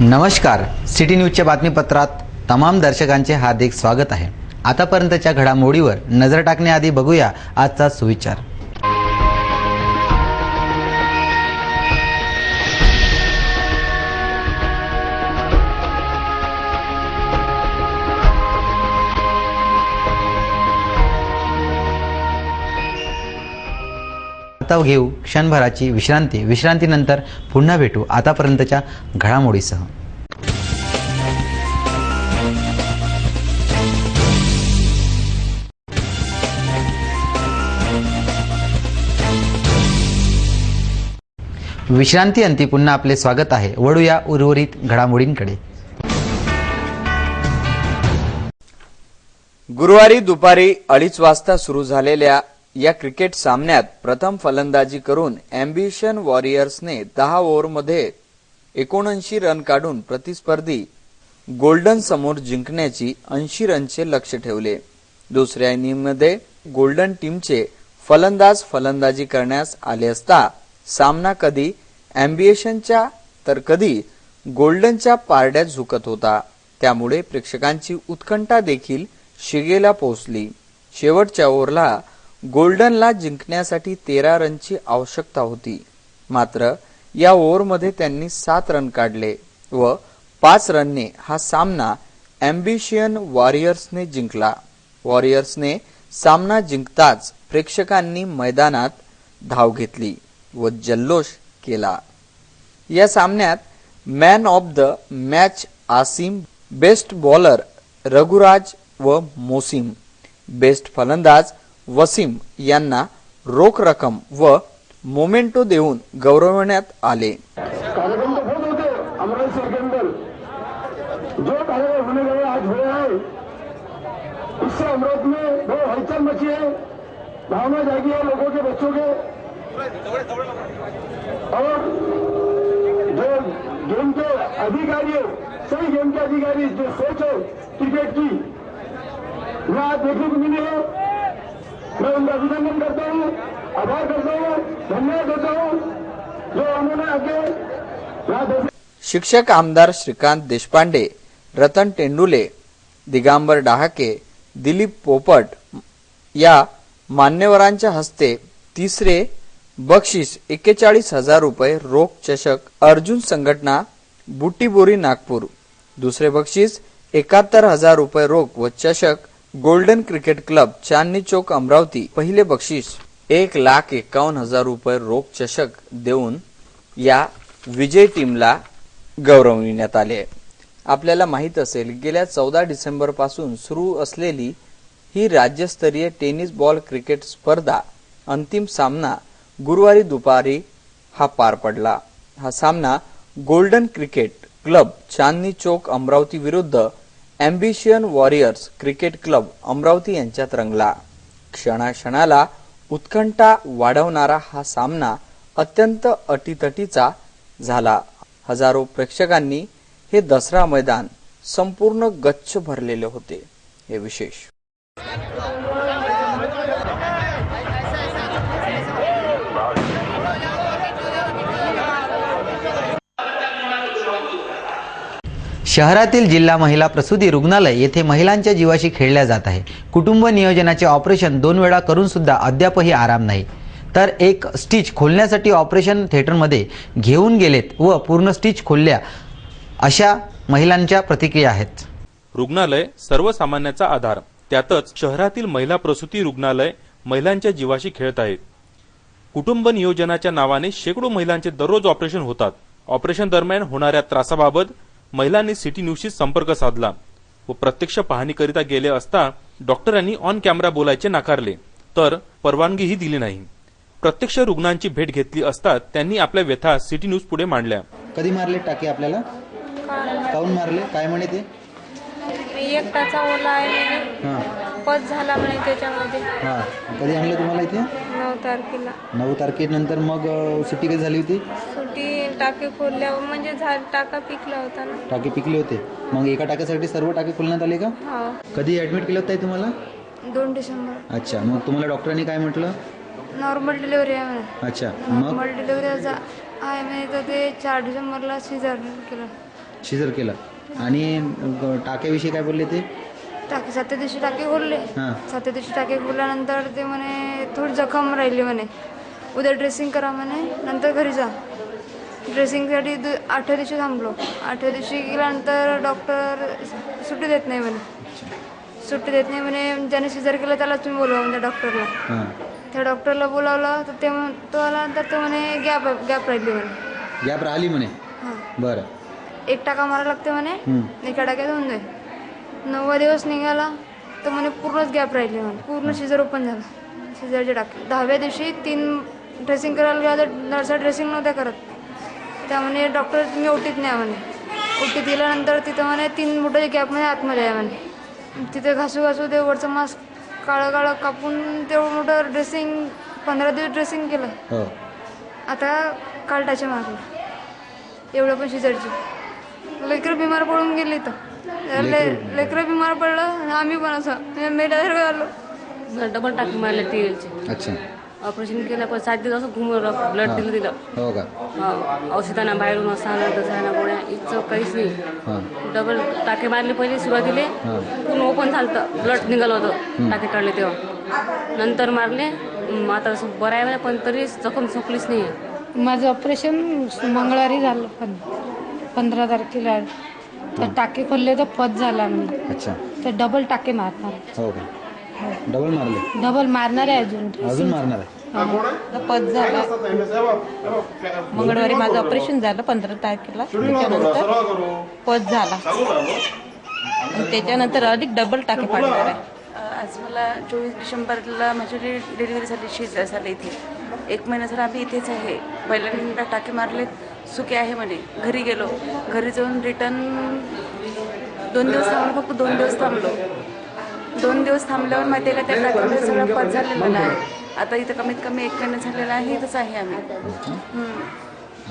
नमस्कार, सिटी न्यूजच्या बातमीपत्रात तमाम दर्शकांचे हार्दिक स्वागत आहे। आतापर्यंतच्या घडामोडीवर नजर टाकण्याआधी बघूया आजचा सुविचार। आता घेऊ क्षणभराची विश्रांतीनंतर पुन्हा भेटू आतापर्यंतच्या घडामोडीसह। विश्रांतीअंती पुन्हा आपले स्वागत आहे। वळूया उर्वरित घडामोडींकडे। गुरुवारी दुपारी 2:30 वाजता सुरू झालेल्या या क्रिकेट सामन्यात प्रथम फलंदाजी करून अँबिशन वॉरियर्सने 10 ओव्हरमध्ये 79 रन काढून प्रतिस्पर्धी गोल्डन समोर जिंकण्याची 80 रनचे लक्ष्य ठेवले। दुसऱ्या इनिंगमध्ये गोल्डन टीमचे फलंदाज फलंदाजी करण्यास आले असता सामना कधी अँबिशनच्या तर कधी गोल्डनच्या पारड्यात झुकत होता। त्यामुळे प्रेक्षकांची उत्कंठा देखील शिगेला पोहोचली। शेवटच्या ओव्हरला गोल्डनला जिंकण्यासाठी 13 रनची आवश्यकता होती, मात्र या ओव्हरमध्ये त्यांनी 7 रन काढले व 5 रनने हा सामना अँबिशन वॉरियर्सने जिंकला। वॉरियर्सने सामना जिंकताच प्रेक्षकांनी मैदानात धाव घेतली व जल्लोष केला। या सामन्यात man of the match Asim, best bowler Raghuraj व मोसिम, बेस्ट फलंदाज वसीम यांना रोख रक्कम व मोमेंटो देऊन गौरवण्यात आले। कार्यक्रम तो बहुत होते अमरावती शहर के अंदर जो कार्यक्रम होने गए आज हुए हैं, इससे अमरावती में बहुत हलचल मची है, भावना जागी है लोगों के, बच्चों के, और जो गेम के अधिकारी है, सही गेम के अधिकारी जो सोच है क्रिकेट की मैं आज देखने को मिली है। मैं उनका अभिनंदन करता हूँ, आभार करता हूँ, धन्यवाद देता हूँ जो उन्होंने आगे। शिक्षक आमदार श्रीकांत देशपांडे, रतन तेंडुले, दिगंबर डहाके, दिलीप पोपट या मान्यवरांच्या हस्ते तिसरे बक्षीस 41,000 रुपये रोख चषक अर्जुन संघटना बुटीबोरी नागपूर, दुसरे बक्षीस 71,000 रुपये रोख व चषक golden cricket club Chandni Chowk Amravati, पहिले बक्षीस 1,51,000 रुपये रोख चषक देऊन या विजय टीमला गौरवण्यात आले। आपल्याला माहित असेल, गेल्या 14 डिसेंबर पासून सुरू असलेली ही राज्यस्तरीय टेनिस बॉल क्रिकेट स्पर्धा अंतिम सामना गुरुवारी दुपारी हा पार पडला। हा सामना golden cricket club Chandni Chowk Amravati विरुद्ध ambition warriors cricket club Amravati यांच्यात रंगला। क्षणाक्षणाला उत्कंठा वाढवणारा हा सामना अत्यंत अटीतटीचा झाला। हजारो प्रेक्षकांनी हे दसरा मैदान संपूर्ण गच्च भरलेले होते। हे विशेष। शहरातील जिल्हा महिला प्रसूती रुग्णालय येथे महिलांच्या जीवाशी खेळल्या जात आहे। कुटुंब नियोजनाचे ऑपरेशन 2 वेळा करून सुद्धा अद्यापही आराम नाही, तर एक स्टिच खोलण्यासाठी ऑपरेशन थिएटरमध्ये घेऊन गेलेत व पूर्ण स्टिच खोलल्या, अशा महिलांच्या प्रतिक्रिया आहेत। रुग्णालय सर्वसामान्याचा आधार, त्यातच शहरातील महिला प्रसूती रुग्णालय महिलांच्या जीवाशी खेळत आहे। कुटुंब नियोजनाच्या नावाने शेकडो महिलांचे दररोज ऑपरेशन होतात। ऑपरेशन दरम्यान होणाऱ्या त्रासाबाबत महिलांनी सिटी न्यूजशी संपर्क साधला व प्रत्यक्ष पाहणीकरिता गेले असता डॉक्टरांनी ऑन कॅमेरा बोलायचे नाकारले, तर परवानगीही दिली नाही। प्रत्यक्ष रुग्णांची भेट घेतली असता त्यांनी आपल्या व्यथा सिटी न्यूज पुढे मांडल्या। कधी मारले टाके आपल्याला? काऊन मारले? काय म्हणे ते? एक टाचा ओला आहे, पद झाला म्हणे त्याच्यामध्ये। कधी आणलं तुम्हाला इथे? 9 तारखेला। 9 तारखेनंतर मग सुट्टी कधी झाली होती? सुट्टी टाके खोलल्यावर म्हणजे टाका पिकला होता ना। टाके पिकले होते, मग एका टाक्यासाठी सर्व टाके खोलण्यात आले का? हो। कधी ऍडमिट केलं होतं तुम्हाला? 2 डिसेंबर। अच्छा, मग तुम्हाला डॉक्टरांनी काय म्हटलं? नॉर्मल डिलिव्हरी आहे म्हणे। अच्छा, नॉर्मल डिलिव्हरी आहे म्हणे, तर ते 4 डिसेंबरला सिझर केलं। शिजर केलं आणि टाक्याविषयी काय बोलले ते? टाके 7 दिवशी टाके खोलले. हां 7 दिवशी टाके खोलल्यानंतर ते म्हणे थोडी जखम राहिली म्हणे, उद्या ड्रेसिंग करा म्हणे, नंतर घरी जा. ड्रेसिंगसाठी 8 दिवशी थांबलो. 8 दिवशी गेल्यानंतर डॉक्टर सुट्टी देत नाही म्हणे. सुट्टी देत नाही म्हणे. ज्याने सिजर केलं त्याला तुम्ही बोलवा म्हणजे डॉक्टरला. हां त्या डॉक्टरला बोलावलं तर तो आल्यानंतर तो म्हणे गॅप राहिली म्हणे. गॅप राहिली म्हणे. हां बरं. 1 टाका मारा लागते म्हणे, एका टाक्यात होऊन जाईल. 9वा दिवस निघाला तर म्हणे पूर्णच गॅप राहिली म्हणे, पूर्ण सिजर ओपन झाला. सिजरचे टाके 10व्या दिवशी 3 ड्रेसिंग करायला गेला तर नर्सा ड्रेसिंग नव्हत्या करत. त्यामुळे डॉक्टर तुम्ही ओटीत न्या म्हणे. ओटीत गेल्यानंतर तिथं म्हणे 3 बोटाच्या गॅपमध्ये आतमध्ये आहे म्हणे. तिथे घासू ते वरचं मास्क काळं कापून तेवढं मोठं ड्रेसिंग 15 दिवस ड्रेसिंग केलं. हो आता काल टाचे मारलं एवढं पण सिजरची. लेकरं बिमार पडून गेली तर लेकरं बिमार पडलं, आम्ही पण असं मेल्यासारखं झालो. डबल टाकी मारले टीएलचे. अच्छा. ऑपरेशन केलं पण 7 दिवस असं घुमवलं, ब्लड दिलं. हो का? औषधांना बाहेरून असं दसायला गोळ्या इथं काहीच नाही. हां डबल टाके मारले पहिले सुरुवातीला, पूर्ण ओपन झालं, ब्लड निघालं होतं टाके काढले तेव्हा. नंतर मारले, आता असं बरं आहे पण तरी जखम झोपलीच नाही. माझं ऑपरेशन मंगळवारी झालं, पण 15 तारखेला. तर टाके खोलले तर पद झाला मी. अच्छा. तर डबल टाके मारणार. हो का? डबल मारले? डबल मारणार आहे अजून मारणार आहे? पद झाला. मंगळवारी माझं ऑपरेशन झालं 15 तारखेला. त्याच्यानंतर पद झाला आणि त्याच्यानंतर अधिक डबल टाके पाडणार आहे. आज मला 24 डिसेंबरला माझी डिलिव्हरी झाली, शिजर झाली इथे. 1 महिना झाला आम्ही इथेच आहे. पहिल्यांदा टाके मारले, सुके आहे म्हणे. घरी गेलो, घरी जाऊन रिटर्न 2 दिवस थांबलो, फक्त 2 दिवस थांबलो. 2 दिवस थांबल्यावर माहिती आहे का त्या टाक्यामध्ये सगळं पद झालेलं आहे. आता इथं कमीत कमी 1 महिना झालेला आहे, इथंच आहे आम्ही.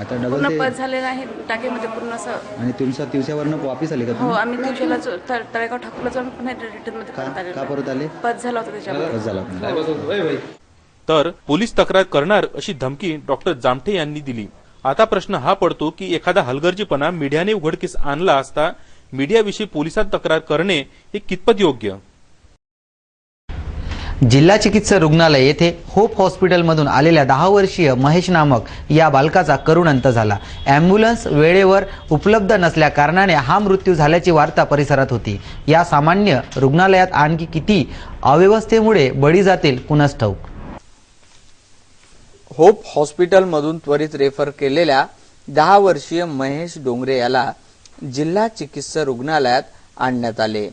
आता डबल पूर्ण पद झालेलं आहे टाकेमध्ये पूर्ण असं. आणि तुमच्या दिवसावरनं वापिस आले का हो, तुम्ही? आम्ही दिवसाला तळेगाव ठाकूरला जाऊन पुन्हा रिटर्नमध्ये परत का आले. परत आले? पद झाला होता त्याच्यामध्ये. बस झाला. तर पोलीस तक्रार करणार अशी धमकी डॉक्टर जामठे यांनी दिली. आता प्रश्न हा पडतो की एखादा हलगर्जीपणा मीडियाने उघडकीस आणला असता मीडियाविषयी पोलिसात तक्रार करणे हे कितपत योग्य? जिल्हा चिकित्सक रुग्णालय येथे होप हॉस्पिटलमधून आलेल्या 10 वर्षीय महेश नामक या बालकाचा करुण अंत झाला. ॲम्ब्युलन्स वेळेवर उपलब्ध नसल्या कारणाने हा मृत्यू झाल्याची वार्ता परिसरात होती. या सामान्य रुग्णालयात आणखी किती अव्यवस्थेमुळे बळी जातील कुणास ठाऊक. होप हॉस्पिटलमधून त्वरित रेफर केलेल्या 10 वर्षीय महेश डोंगरे याला जिल्हा चिकित्सक रुग्णालयात आणण्यात आले.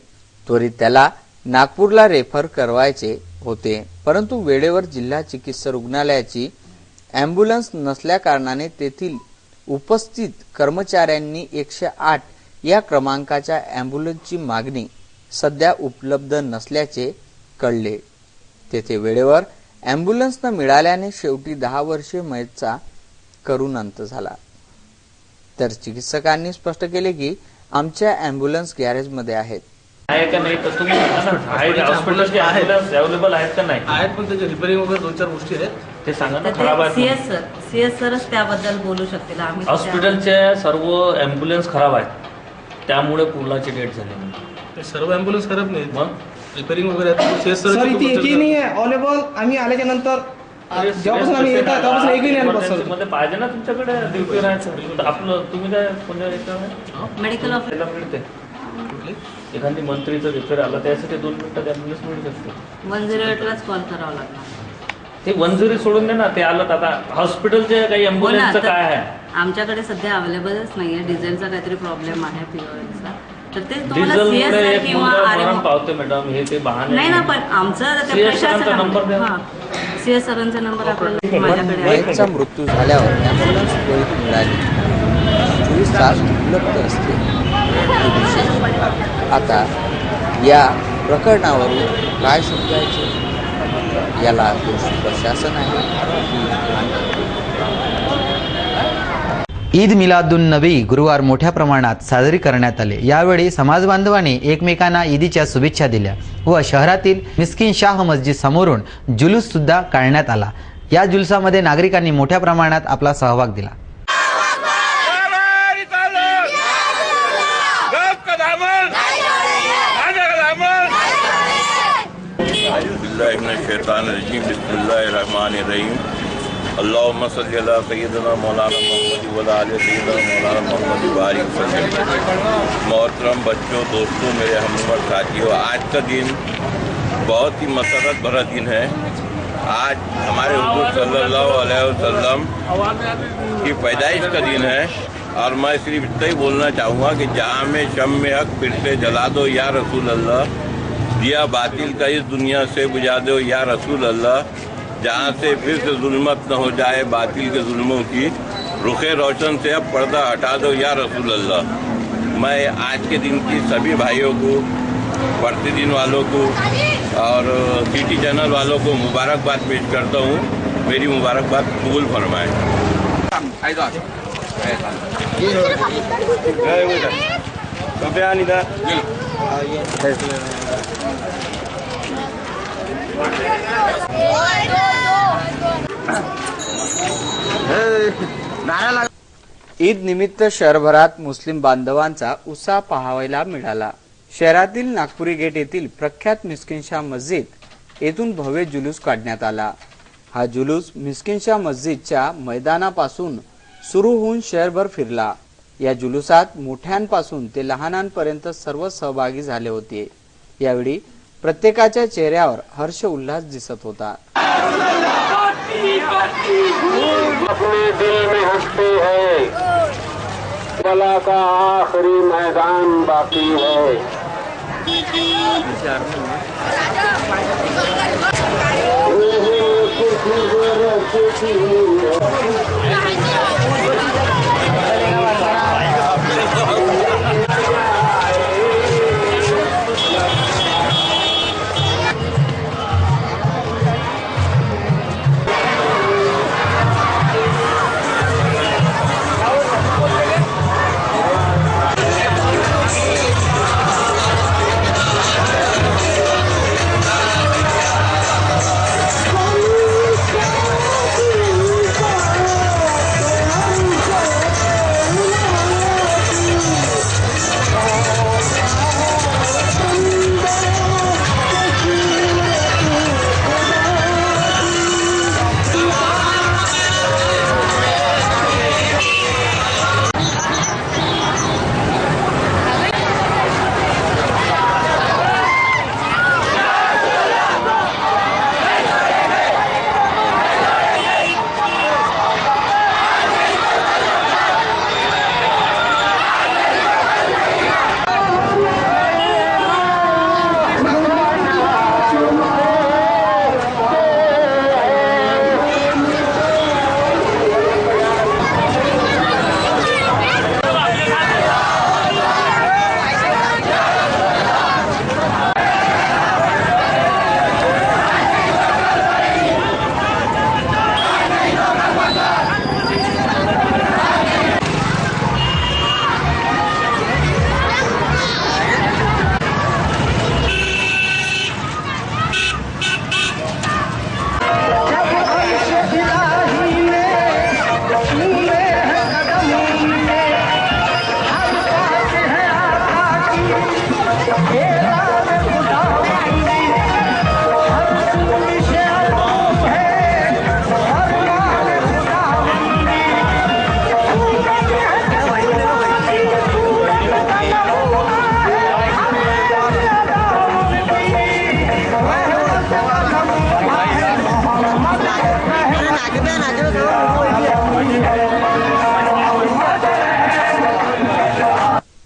त्वरित त्याला नागपूरला रेफर करवायचे होते, परंतु वेळेवर जिल्हा चिकित्सक रुग्णालयाची ॲम्ब्युलन्स नसल्याकारणाने तेथील उपस्थित कर्मचाऱ्यांनी 108 या क्रमांकाच्या ॲम्ब्युलन्सची मागणी सध्या उपलब्ध नसल्याचे कळले. तेथे वेळेवर ॲम्ब्युलन्स न मिळाल्याने शेवटी 10 वर्षीय महेशचा करुण अंत झाला. तर चिकित्सकांनी स्पष्ट केले की आमच्या ॲम्ब्युलन्स गॅरेजमध्ये आहेत. आहे का नाही तर तुम्ही हॉस्पिटलचे ॲम्ब्युलन्स अवेलेबल आहेत का नाही? आहेत, पण त्याची रिपेअरिंग वगैरे 2-4 गोष्टी आहेत, ते सांगा ना. खराब आहेत सीएस सरच त्याबद्दल बोलू शकतील. आम्ही हॉस्पिटलचे सर्व ॲम्ब्युलन्स खराब आहेत, त्यामुळे पुलाची डेट झाली. ते सर्व ॲम्ब्युलन्स खराब नाहीत, मग रिपेअरिंग वगैरे आहेत. सर इथे एकही नाही आहे अवेलेबल. आम्ही आल्याच्या नंतर जेव्हापासून आम्ही येतात तेव्हापासून एकही नाही आलं. सर मध्ये पाहिजे ना तुमच्याकडे ड्युटी राहायचं. आपलं तुम्ही काय कोणत्या मेडिकल ऑफिसला मिळते? एखादी मंत्रीचं रिपेअर आला त्यासाठी 2 मिनिटात ॲम्ब्युलन्स मिळू शकते. 108लाच कॉल करावा लागणार. ते 108 सोडून दे ना, ते आलं. आता हॉस्पिटलचे काही ॲम्ब्युलन्सचं काय आहे? आमच्याकडे सध्या अवेलेबलच नाहीये. डिझेलचा काहीतरी प्रॉब्लेम आहे पीओएलचा. तर ते डिझेलमुळे एक मुलगा मरण पावते मॅडम, हे ते बहाणे नाही ना. पण आमचा नंबर द्या. सीएस सरांचा नंबर आपल्याला माझ्याकडे आहे. महेशचा मृत्यू झाल्यावर ॲम्ब्युलन्स त्वरित मिळाली, 24 तास उपलब्ध असते. आता या प्रकरणावरून काय समजायचे? याला दोष प्रशासन आहे की ईद मिलादुन नबी गुरुवार मोठ्या प्रमाणात साजरी करण्यात आले. यावेळी समाजबांधवांनी एकमेकांना ईदीच्या शुभेच्छा दिल्या व शहरातील मिस्किन शाह मस्जिद समोरून जुलूस सुद्धा काढण्यात आला. या जुलूसामध्ये नागरिकांनी मोठ्या प्रमाणात आपला सहभाग दिला. बिल्लाहि मिनश शैतानिर रजीम बिस्मिल्लाहिर्रहमानिर्रहीम अल्लाहुम्मा सल्लि अला सय्यिदिना मौलाना मोहम्मद व अला आलि सय्यिदिना मौलाना मोहम्मद बारिक वसल्लम। मोहतरम बच्चों, दोस्तों, मेरे हमउम्र साथियों, आज का दिन बहुत ही मसरत भरा दिन है। आज हमारे हुजूर सल्लल्लाहु अलैहि वसल्लम की पैदाइश का दिन है और मैं सिर्फ इतना ही बोलना चाहूँगा कि जहाँ में शम में हक फिर से जला दो या रसूल अल्लाह, दिया बातिल का इस दुनिया से बुझा दो या रसूल अल्लाह, जहाँ से फिर से जुल्मत न हो जाए बातिल के जुल्मों की, रुखे रोशन से अब पर्दा हटा दो या रसूल अल्लाह। मैं आज के दिन की सभी भाइयों को, प्रतिदिन वालों को और सिटी चैनल वालों को मुबारकबाद पेश करता हूँ। मेरी मुबारकबाद कबूल फरमाएं। ईद निमित्त शहरभरात मुस्लिम बांधवांचा उत्साह पाहायला मिळाला। शहरातील नागपुरी गेट येथील प्रख्यात मिस्किन शाह मस्जिद येथून भव्य जुलूस काढण्यात आला। हा जुलूस मिस्किन शाह मस्जिदच्या मैदानापासून सुरू होऊन शहरभर फिरला। या जुलूसात मोठ्यांपासून ते लहानांपर्यंत सर्व सहभागी झाले होते। यावेळी प्रत्येकाच्या चेहऱ्यावर हर्ष उल्हास दिसत होता। अपने दिल में हंसते हैं, कला का आखिरी मैदान बाकी है।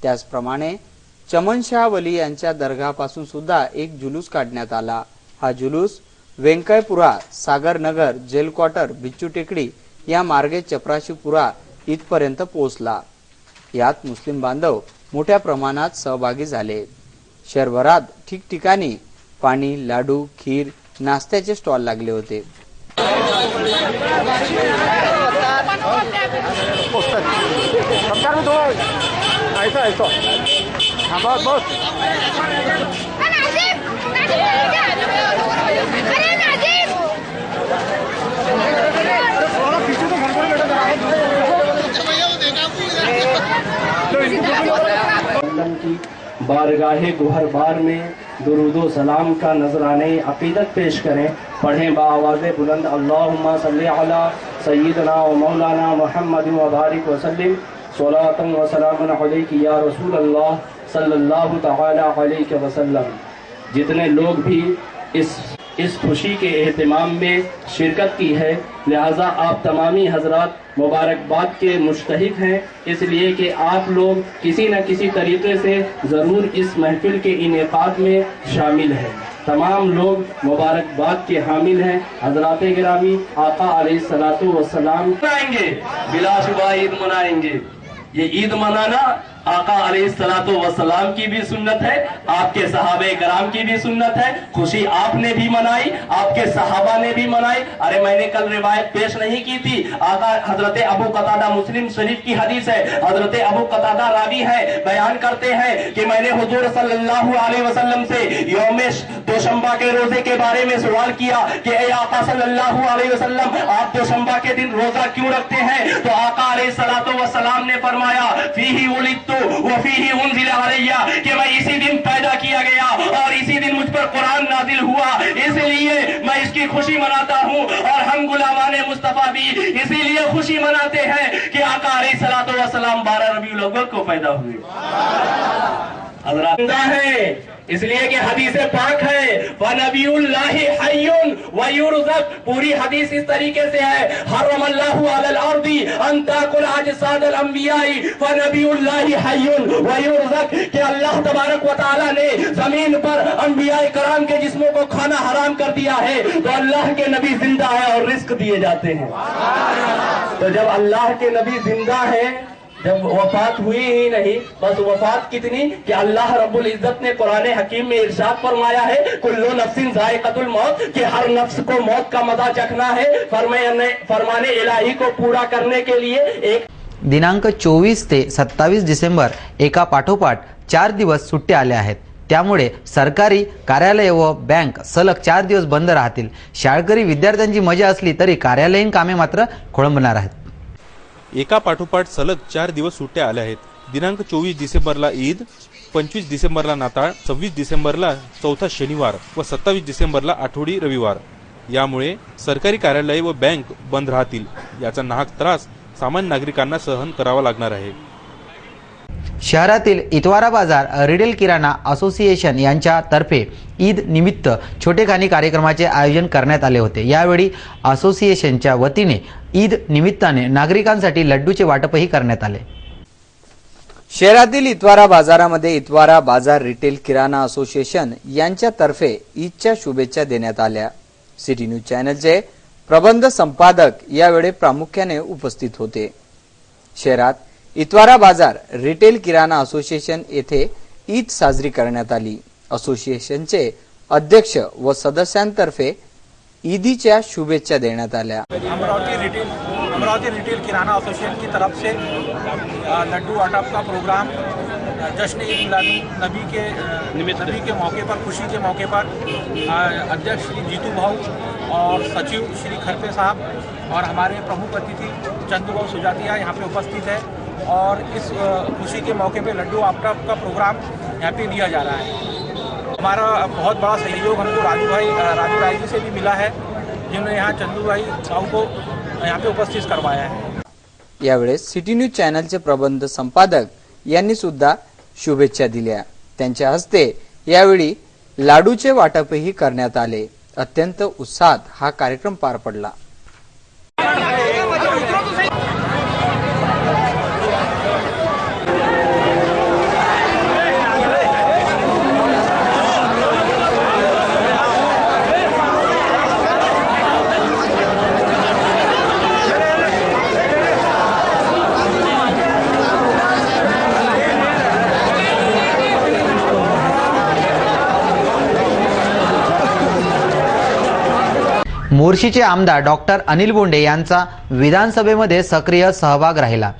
त्याचप्रमाणे चमनशाह वली यांच्या दरगापासून सुद्धा एक जुलूस काढण्यात आला। हा जुलूस वेंकयपुरा, सागरनगर, जेल क्वार्टर, बिच्चू टेकडी या मार्गे चपराशीपुरा इथपर्यंत पोहोचला। यात मुस्लिम बांधव मोठ्या प्रमाणात सहभागी झाले। शहरभरात ठिकठिकाणी पाणी, लाडू, खीर, नाश्त्याचे स्टॉल लागले होते। बारगाहे गुहरबार में दुरूदो सलाम का नजराने अकीदत पेश करें। पढ़ें बाआवाज़े बुलंद अल्लाहुम्मा सल्ली अला सय्यिदना व मौलाना मुहम्मद व बारिक वसल्लिम सलातन व सलामन अलैका या रसूल अल्लाह सल्लल्लाहु तआला अलैहि वसल्लम। जितने लोग भी इस खुशी के एहतमाम में शिरकत की है, लिहाजा आप तमामी हजरात मुबारकबाद के मुस्तहिक हैं, इसलिए कि आप लोग किसी न किसी तरीके से ज़रूर इस महफिल के इनेकाद में शामिल हैं। तमाम लोग मुबारकबाद के हामिल हैं। हजरात गिरामी, आका अलैहिस्सलातु वस्सलाम मनाएंगे, बिलाशुबा ईद मनाएंगे। ये ईद मनाना आका अलैहिस्सलातु वस्सलाम की भी सुन्नत है, आपके सहाबे कराम की भी सुन्नत है। खुशी आपने भी मनाई, आपके सहाबा ने भी मनाई। अरे मैंने कल रिवायत पेश नहीं की थी, आका हजरत अबू कतादा, मुस्लिम शरीफ की हदीस है, हजरत अबू कतादा रावी है, बयान करते हैं कि मैंने हुजूर सल्लल्लाहु अलैहि वसल्लम से यौमे दोशंबा के रोजे के बारे में सवाल किया कि ए आका सल्लल्लाहु अलैहि वसल्लम, आप दोशंबा के दिन रोजा क्यों रखते हैं? तो आका अलैहिस्सलातु वस्सलाम ने फरमाया फीही उलिदतु व फीही उनज़िला अलैया, कि मैं इसी दिन पैदा किया गया और इसी दिन मुझ पर कुरान नाजिल हुआ, इसलिए मैं इसकी खुशी मनाता हूँ। और हम गुलामाने मुस्तफा भी इसीलिए खुशी मनाते हैं कि आका अलैहिस्सलातु वस्सलाम 12 रबीउल अव्वल को पैदा हुए। हज़रत है इसलिए कि हदीस पाक है फ़नबियुल्लाहि हय्युन व युरज़क़। पूरी हदीस इस तरीके से है, हर्रमल्लाहु अलल अर्दी अन ताकुल अजसादल अंबियाई फ़नबियुल्लाहि हय्युन व युरज़क़, कि अल्लाह तबारक व तआला ने जमीन पर अंबियाए कराम के जिस्मों को खाना हराम कर दिया है, तो अल्लाह के नबी जिंदा है और रिस्क दिए जाते हैं। तो जब अल्लाह के नबी जिंदा है, जब वफात हुई ही नहीं, बस वफात कितनी कि अल्लाह रब्बुल इज्जत ने कुरान हकीम में इरशाद फरमाया है कुल्लु नफ्सिन ज़ाइक़तुल मौत, कि हर नफ्स को मौत का मजा चखना है। फरमाने इलाही को पूरा करने के लिए एक दिनांक 24 ते 27 डिसेंबर एका पाठोपाठ 4 दिवस सुट्ट्या आल्या आहेत। त्यामुळे सरकारी कार्यालय व बँक सलग 4 दिवस बंद राहतील। शाळकरी विद्यार्थ्यांची मजा असली तरी कार्यालयीन कामे मात्र खोळंबणार आहेत। एका पाठोपाठ सलग 4 दिवस सुट्ट्या आल्या आहेत। दिनांक 24 डिसेंबरला ईद, 25 डिसेंबरला नाताळ, 26 डिसेंबरला चौथा शनिवार व 27 डिसेंबरला आठवडी रविवार। यामुळे सरकारी कार्यालय व बँक बंद राहतील। याचा नाहक त्रास सामान्य नागरिकांना सहन करावा लागणार आहे। शहरातील इतवारा बाजार रिटेल किराणा असोसिएशन यांच्यातर्फे ईद निमित्त छोटेखानी कार्यक्रमाचे आयोजन करण्यात आले होते। यावेळी असोसिएशनच्या वतीने ईद निमित्ताने नागरिकांसाठी लड्डूचे वाटपही करण्यात आले। शहरातील इतवारा बाजारामध्ये इतवारा बाजार रिटेल किराणा असोसिएशन यांच्यातर्फे ईदच्या शुभेच्छा देण्यात आल्या। सिटी न्यूज चॅनलचे प्रबंध संपादक यावेळी प्रामुख्याने उपस्थित होते। शहरात इतवारा बाजार रिटेल किराणा असोसिएशन येथे ईद साजरी करण्यात आली। असोसिएशनचे अध्यक्ष व सदस्यांतर्फे ईदीच्या शुभेच्छा देण्यात आल्या। अमरावती रिटेल किराना एसोसिएशन की तरफ से लड्डू वाटप का प्रोग्राम जश्न ईद नबी के मौके पर, खुशी के मौके पर अध्यक्ष श्री जीतू भाऊ और सचिव श्री खरपे साहब और हमारे प्रमुख अतिथि चंदू भाऊ सुजातिया यहाँ पे उपस्थित है और इस खुशी के मौके पे लड्डू वाटप का प्रोग्राम यहाँ पे दिया जा रहा है। हमारा बहुत बड़ा सहयोग हमको राजू राय जी से भी मिला है, जिन्होंने यहाँ चंदू भाई साहू को यहाँ पे उपस्थित करवाया है। यावेळेस सिटी न्यूज चॅनलचे प्रबंध संपादक यांनी सुद्धा शुभेच्छा दिल्या। त्यांच्या हस्ते यावेळी लाडूचे वाटपही करण्यात आले। अत्यंत उत्साहात हा कार्यक्रम पार पडला। मोर्शीचे आमदार डॉक्टर अनिल बोंडे यांचा विधानसभेमध्ये सक्रिय सहभाग राहिला।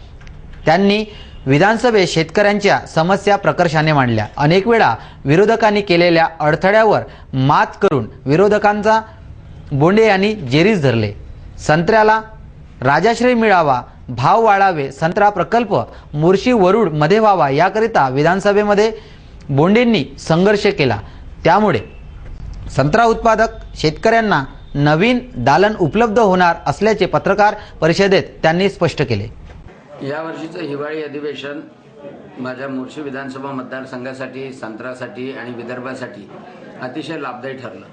त्यांनी विधानसभेत शेतकऱ्यांच्या समस्या प्रकर्षाने मांडल्या। अनेक वेळा विरोधकांनी केलेल्या अडथळ्यावर मात करून विरोधकांचा बोंडे यांनी जेरीस धरले। संत्र्याला राजाश्रय मिळावा, भाव वाढावे, संत्रा प्रकल्प मोर्शी वरुड मध्ये व्हावा याकरिता विधानसभेमध्ये बोंडेंनी संघर्ष केला, त्यामुळे संत्रा उत्पादक शेतकऱ्यांना नवीन दालन उपलब्ध होणार असल्याचे पत्रकार परिषदेत त्यांनी स्पष्ट केले. यावर्षीचं हिवाळी अधिवेशन माझ्या मोर्शी विधानसभा मतदारसंघासाठी, संत्रासाठी आणि विदर्भासाठी अतिशय लाभदायी ठरलं.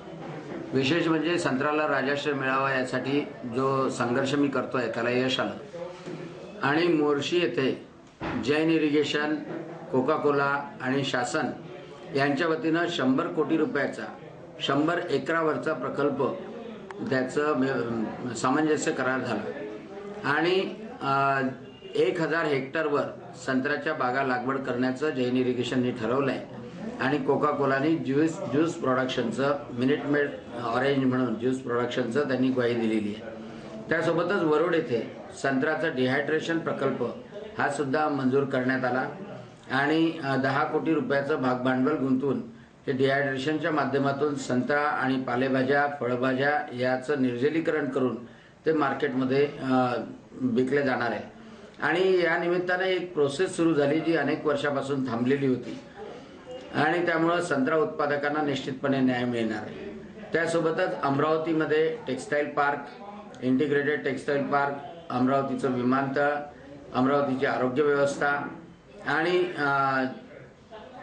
विशेष म्हणजे संत्राला राजाश्रय मिळावा यासाठी जो संघर्ष मी करतोय त्याला यश आलं आणि मोर्शी येथे जैन इरिगेशन, कोका कोला आणि शासन यांच्या वतीनं 100 कोटी रुपयाचा 100 एकरावरचा प्रकल्प त्याचं सामंजस्य करार झाला आणि 1000 हेक्टरवर संत्र्याच्या बागा लागवड करण्याचं जैन इरिगेशनने ठरवलं आहे आणि कोका कोलानी ज्यूस प्रोडक्शनचं मिनिट मेड ऑरेंज म्हणून ज्यूस प्रोडक्शनचं त्यांनी ग्वाही दिलेली आहे. त्यासोबतच वरुड येथे संत्र्याचा डिहायड्रेशन प्रकल्प हा सुद्धा मंजूर करण्यात आला आणि 10 कोटी रुपयाचं भागभांडवल गुंतवून हे डिहायड्रेशनच्या माध्यमातून संत्रा आणि पालेभाज्या, फळभाज्या याचं निर्जलीकरण करून ते मार्केटमध्ये विकले जाणार आहे आणि या निमित्ताने एक प्रोसेस सुरू झाली जी अनेक वर्षापासून थांबलेली होती आणि त्यामुळे संत्रा उत्पादकांना निश्चितपणे न्याय मिळणार आहे. त्यासोबतच अमरावतीमध्ये textile park, integrated textile park, अमरावतीचं विमानतळ, अमरावतीची आरोग्य व्यवस्था आणि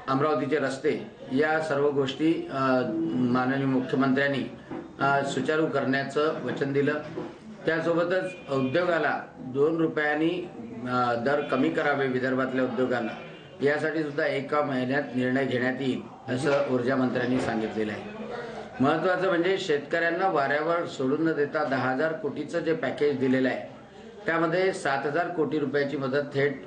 अमरावतीचे रस्ते या सर्व गोष्टी माननीय मुख्यमंत्र्यांनी सुचारू करण्याचं वचन दिलं. त्यासोबतच उद्योगाला 2 रुपयांनी दर कमी करावे विदर्भातल्या उद्योगांना यासाठी सुद्धा 1 महिन्यात निर्णय घेण्यात येईल असं ऊर्जा मंत्र्यांनी सांगितलेलं आहे. महत्त्वाचं म्हणजे शेतकऱ्यांना वाऱ्यावर सोडून न देता 10,000 कोटीचं जे पॅकेज दिलेलं आहे त्यामध्ये 7,000 कोटी रुपयाची मदत थेट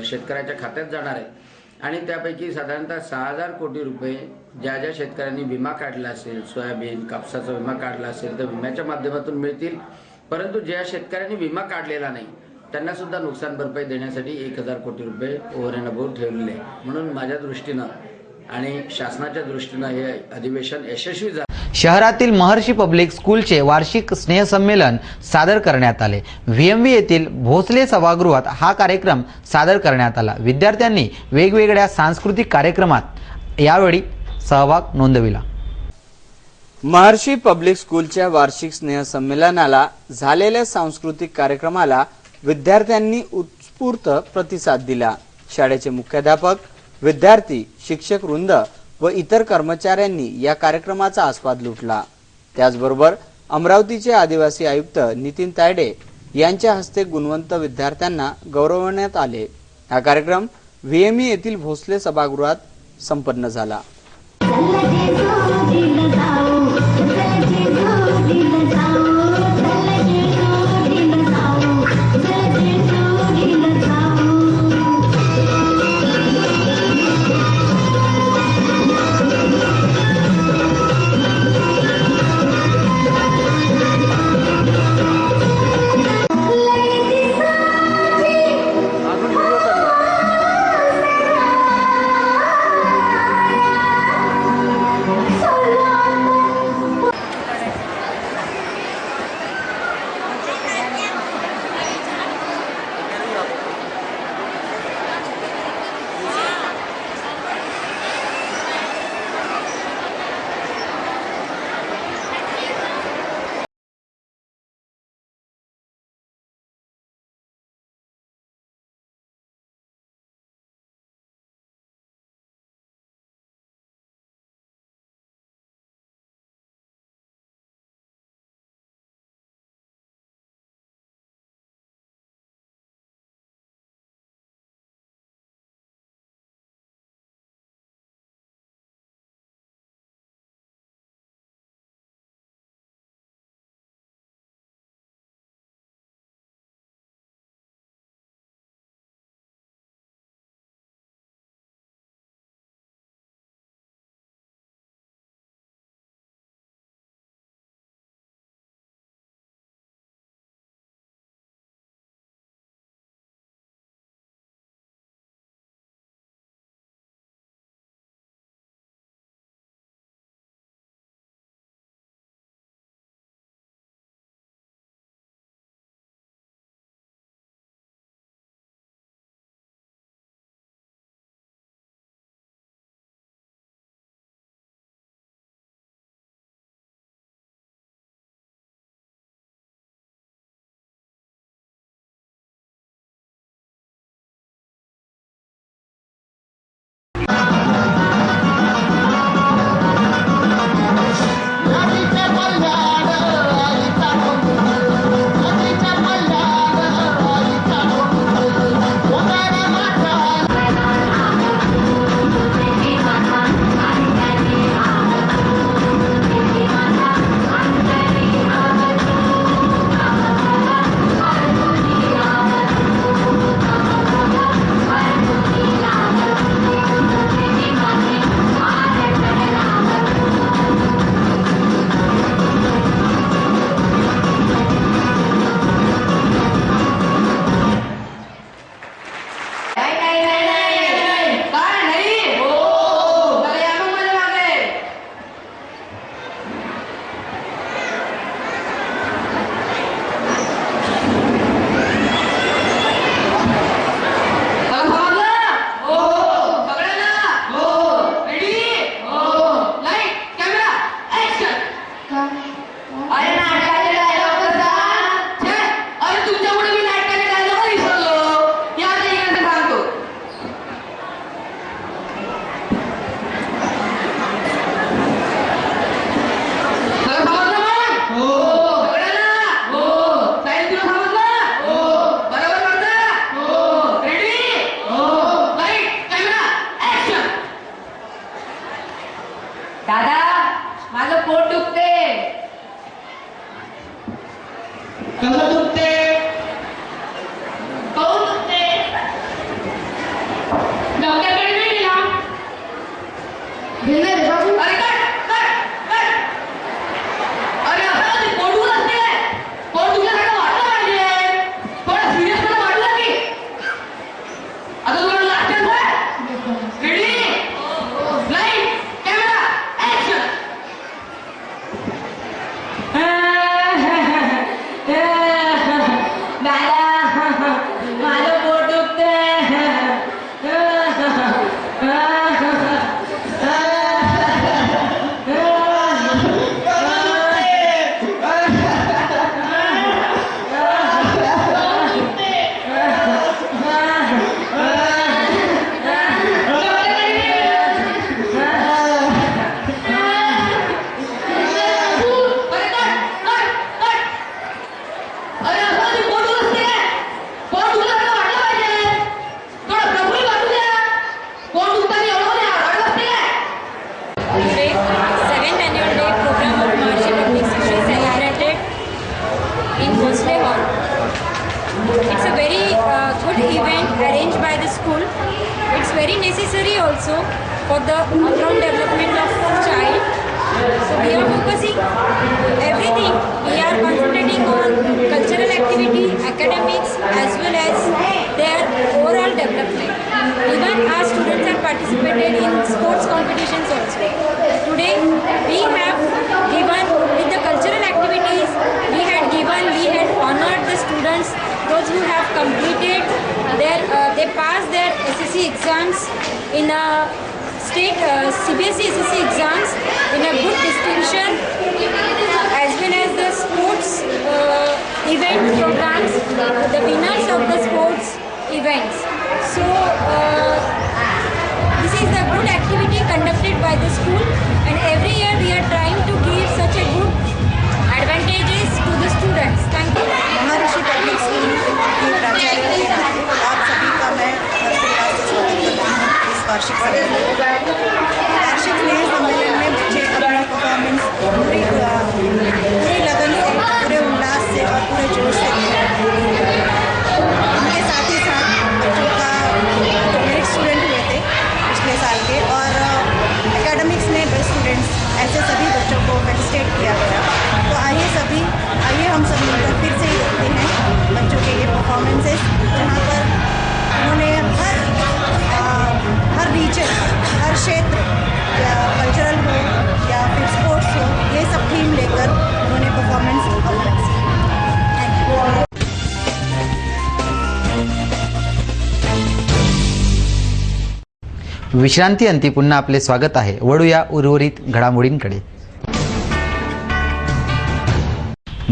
शेतकऱ्याच्या खात्यात जाणार आहे आणि त्यापैकी साधारणतः 6,000 कोटी रुपये ज्या ज्या शेतकऱ्यांनी विमा काढला असेल, सोयाबीन, कापसाचा विमा काढला असेल तर विम्याच्या माध्यमातून मिळतील. परंतु ज्या शेतकऱ्यांनी विमा काढलेला नाही त्यांना सुद्धा नुकसान भरपाई देण्यासाठी 1,000 कोटी रुपये ओव्हर अँड अबोव्ह ठेवलेले आहे. म्हणून माझ्या दृष्टीनं आणि शासनाच्या दृष्टीनं हे अधिवेशन यशस्वी झालं. शहरातील महर्षी पब्लिक स्कूलचे वार्षिक स्नेहसंमेलन सादर करण्यात आले. व्हीएमव्ही येथील भोसले सभागृहात हा कार्यक्रम सादर करण्यात आला. विद्यार्थ्यांनी वेगवेगळ्या सांस्कृतिक कार्यक्रमात यावेळी सहभाग नोंदविला. महर्षी पब्लिक स्कूलच्या वार्षिक स्नेहसंमेलनाला झालेल्या सांस्कृतिक कार्यक्रमाला विद्यार्थ्यांनी उत्स्फूर्त प्रतिसाद दिला. शाळेचे मुख्याध्यापक, विद्यार्थी, शिक्षक वृंद व इतर कर्मचाऱ्यांनी या कार्यक्रमाचा आस्वाद लुटला. त्याचबरोबर अमरावतीचे आदिवासी आयुक्त नितीन तायडे यांच्या हस्ते गुणवंत विद्यार्थ्यांना गौरवण्यात आले. हा कार्यक्रम व्हीएमई येथील भोसले सभागृहात संपन्न झाला. माझं पोट It's a very good event arranged by the school. It's very necessary also for the all-round development of child. So we are focusing everything. We are concentrating on cultural activity, academics, as well as their overall development. Even our students have participated in sports competitions also. Today we have given with the cultural activities, we had honored the students, those who have completed they passed their SSC exams in a state CBSE SSC exams in a good distinction, as well as the sports event programs, the winners of the sports events. So this is the good activity conducted by the school, and every year we are trying to give such a good advantages to the students. Thank you. Maharshi public school की प्राचार्य आप सभी का मैं हृदय से स्वागत करती हूँ इस वार्षिक सम्मेलन में बच्चे अपना परफॉर्मेंस पूरी लगन से, पूरे उल्लास से और पूरे जोश से उनके साथ ही साथ बच्चों का जो मेरिट स्टूडेंट हुए थे पिछले साल के और एकेडमिक्स में बेस्ट स्टूडेंट्स, ऐसे सभी बच्चों को फेलिसिटेट किया गया। तो आइए हम सभी मिलकर फिर से देखते हैं बच्चों के ये परफॉर्मेंसेस, जहाँ पर उन्होंने हर रीजन, हर क्षेत्र, या कल्चरल हो या फिर स्पोर्ट्स हो, ये सब थीम लेकर उन्होंने परफॉर्मेंस ऑर्गेनाइज किया। विश्रांती अंती पुन्हा आपले स्वागत आहे। वळूया उर्वरित घडामोडींकडे।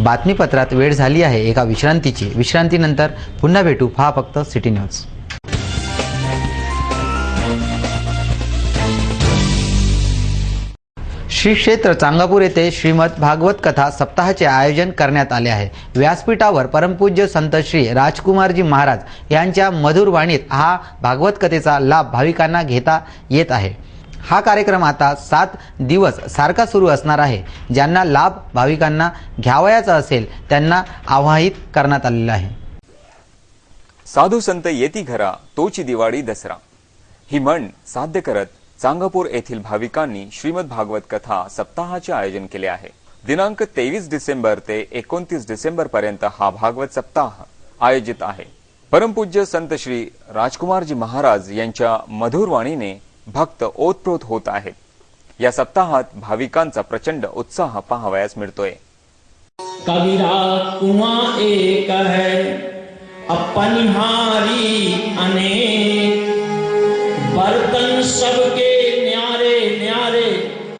बातमीपत्रात वेळ झाली आहे एका विश्रांतीची। विश्रांतीनंतर पुन्हा भेटू। पहा फक्त सिटी न्यूज। श्री क्षेत्र चांगापूर येथे श्रीमद भागवत कथा सप्ताहाचे आयोजन करण्यात आले आहे। व्यासपीठावर परमपूज्य संत श्री राजकुमारजी महाराज यांच्या मधुर वाणीत हा भागवत कथेचा लाभ भाविकांना घेता येत आहे। हा कार्यक्रम आता 7 दिवस सारखा सुरू असणार आहे। ज्यांना लाभ भाविकांना घ्यावयाचा असेल त्यांना आवाहित करण्यात आलेला आहे। साधू संत येती घरा तोची दिवाळी दसरा ही म्हण साध्य करत चांगापूर येथील भाविकांनी श्रीमद भागवत कथा सप्ताहाचे आयोजन केले आहे। दिनांक 23 डिसेंबर ते 29 डिसेंबर पर्यंत हा भागवत सप्ताह आयोजित आहे। परमपूज्य संत श्री राजकुमारजी महाराज यांच्या मधुर वाणीने भक्त ओतप्रोत होत आहेत। या सप्ताहात भाविकांचा प्रचंड उत्साह पाहावयास मिळतोय। कबीरा कुआं एक है अपनिहारी अनेक, बर्तन सबके न्यारे न्यारे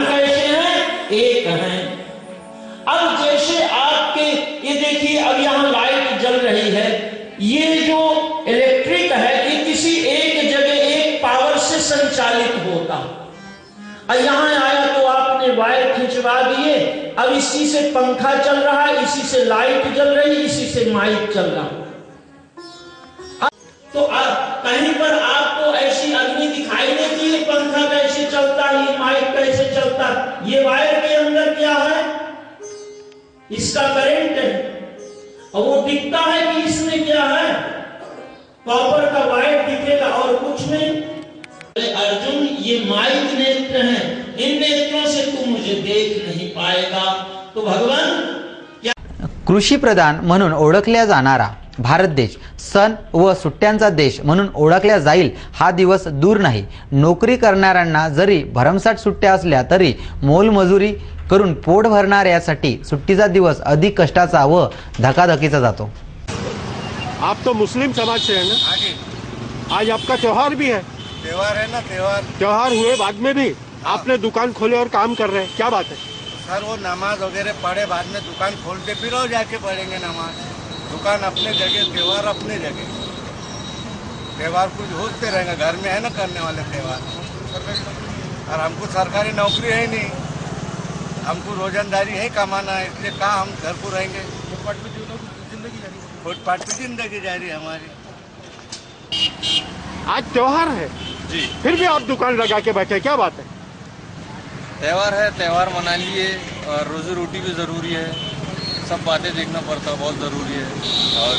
कैसे हैं एक हैं। अब जैसे आपके ये देखिए, अब यहाँ लाइट जल रही है, ये जो इलेक्ट्रिक है ये किसी एक जगह एक पावर से संचालित होता। और यहाँ आया तो आपने वायर खिंचवा दिए, अब इसी से पंखा चल रहा है, इसी से लाइट जल रही, इसी से माइक चल रहा। तो कहीं पर आपको ऐसी अग्नि दिखाई देती है, पंखा कैसे चलता है, ये माइक कैसे चलता है, ये वायर के अंदर क्या है, इसका करंट है, और वो दिखता है कि इसमें क्या है, कॉपर का वायर दिखेगा और कुछ नहीं। अर्जुन ये माइक नेत्र हैं, इन नेत्रों से तू मुझे देख नहीं पाएगा। तो भगवान क्या कृषी प्रधान म्हणून ओळखल्या जाणारा भारत देश सण व सुट्ट्यांचा देश म्हणून ओळखल्या जाईल हा दिवस दूर नाही। नोकरी करणाऱ्यांना जरी भरमसाठ सुट्ट्या असल्या तरी मोलमजुरी करून पोट भरणाऱ्यासाठी सुट्टीचा दिवस अधिक कष्टाचा व धकाधकीचा जातो। आप तो मुस्लिम समाज से है ना? हाँ जी। आज आपका त्योहार भी है। त्योहार है ना, त्योहार हुए बाद में भी आपने दुकान खोले और काम कर रहे हैं, क्या बात है? सर वो नमाज वगैरह पढ़े बाद में दुकान खोलते फिर और जाके पढ़ेंगे नमाज। दुकान अपने जगह, त्योहार अपने जगह। त्योहार कुछ होते रहेंगे, घर में है ना करने वाले त्योहार। और हमको सरकारी नौकरी है नहीं, हमको रोजंदारी है, कमाना है, इसलिए कहाँ हम घर को रहेंगे। फुटपाथ पे जिंदगी जा रही है हमारी। आज त्योहार है जी, फिर भी आप दुकान लगा के बैठे, क्या बात है? त्योहार है, त्योहार मना लिए और रोजी रोटी भी ज़रूरी है, सब बातें देखना पड़ता है, बहुत ज़रूरी है। और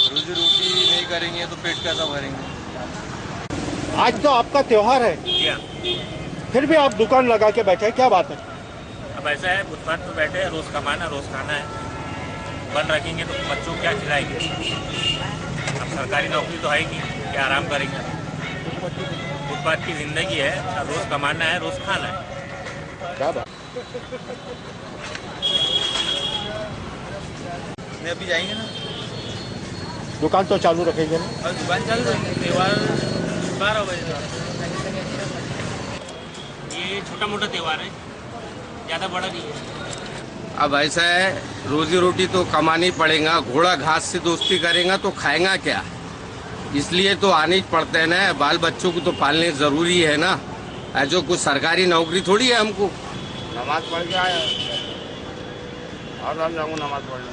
रोजी रोटी नहीं करेंगे तो पेट कैसा भरेंगे। आज तो आपका त्योहार है, फिर भी आप दुकान लगा के बैठे, क्या बात है? अब ऐसा है, फुटपाथ पे बैठे हैं, रोज़ कमाना रोज़ खाना है, बंद रखेंगे तो बच्चों को क्या खिलाएंगे। अब सरकारी नौकरी तो है ही नहीं, क्या आराम करेंगे। फुटपाथ की ज़िंदगी है, रोज़ कमाना है रोज़ खाना है। क्या बात? नहीं अभी जाएंगे ना, दुकान तो चालू रखेंगे ना? और दुकान चालू रहेंगे, त्योहार 12 बजे। ये छोटा मोटा त्योहार है, ज़्यादा बड़ा नहीं है। अब ऐसा है, रोजी रोटी तो कमानी पड़ेगा। घोड़ा घास से दोस्ती करेगा तो खाएगा क्या, इसलिए तो आने ही पड़ते हैं ना। बाल बच्चों को तो पालने जरूरी है ना। जो कुछ सरकारी नौकरी थोड़ी है हमको। नमाज पढ़ के आया और हम जाऊँगा नमाज पढ़ने,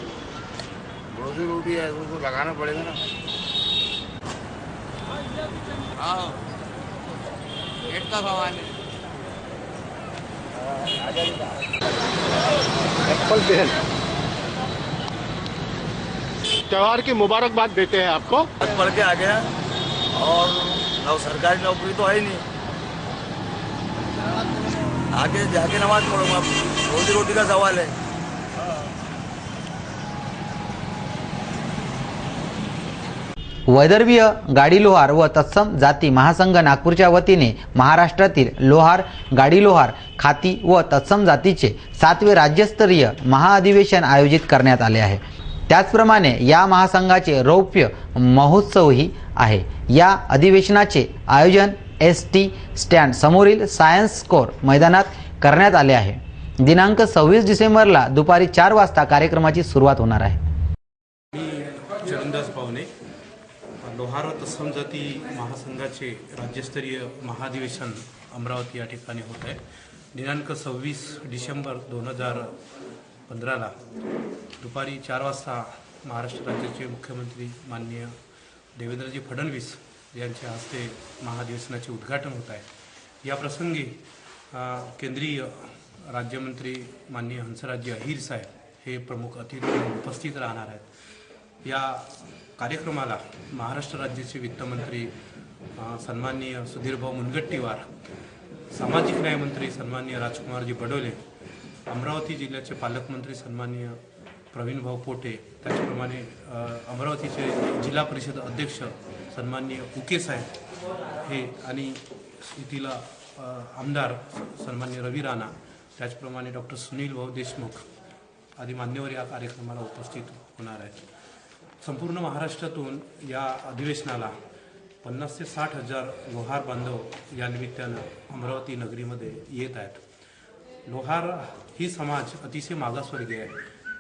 रोजी रोटी है उसको लगाना पड़ेगा ना। हाँ, पेट का सवाल है। त्योहार की मुबारकबाद देते हैं आपको। पढ़ के आ गया और सरकारी नौकरी तो है ही नहीं, आगे जाके नमाज पढ़ूंगा, रोजी रोटी का सवाल है। वैदर्भीय गाडी लोहार व तत्सम जाती महासंघ नागपूरच्या वतीने महाराष्ट्रातील लोहार, गाडी लोहार, खाती व तत्सम जातीचे 7वे राज्यस्तरीय महाअधिवेशन आयोजित करण्यात आले आहे। त्याचप्रमाणे या महासंघाचे रौप्य महोत्सवही आहे। या अधिवेशनाचे आयोजन ST स्टँड समोरील सायन्स कोर मैदानात करण्यात आले आहे। दिनांक 26 डिसेंबरला दुपारी 4 वाजता कार्यक्रमाची सुरुवात होणार आहे। चरणदास पावणे, लोहार व तत्सम जाती महासंघाचे राज्यस्तरीय महाधिवेशन अमरावती या ठिकाणी होत आहे। दिनांक 26 डिसेंबर 2015ला दुपारी 4 वाजता महाराष्ट्र राज्याचे मुख्यमंत्री माननीय देवेंद्रजी फडणवीस यांच्या हस्ते महाधिवेशनाचे उद्घाटन होत आहे। या प्रसंगी केंद्रीय राज्यमंत्री माननीय हंसराज अहिर साहेब हे प्रमुख अतिथी म्हणून उपस्थित राहणार आहेत। या कार्यक्रमाला महाराष्ट्र राज्याचे वित्तमंत्री सन्माननीय सुधीरभाऊ मुनगट्टीवार, सामाजिक न्यायमंत्री सन्माननीय राजकुमारजी बडोले, अमरावती जिल्ह्याचे पालकमंत्री सन्माननीय प्रवीणभाऊ पोटे, त्याचप्रमाणे अमरावतीचे जिल्हा परिषद अध्यक्ष सन्माननीय उके साहेब हे आणि येथील आमदार सन्माननीय रवी राणा, त्याचप्रमाणे डॉक्टर सुनील भाऊ देशमुख आदी मान्यवर या कार्यक्रमाला उपस्थित होणार आहेत। संपूर्ण महाराष्ट्रातून या अधिवेशनाला 50 ते 60 हजार लोहार बांधव या निमित्तानं अमरावती नगरीमध्ये येत आहेत। लोहार ही समाज अतिशय मागासवर्गीय आहे।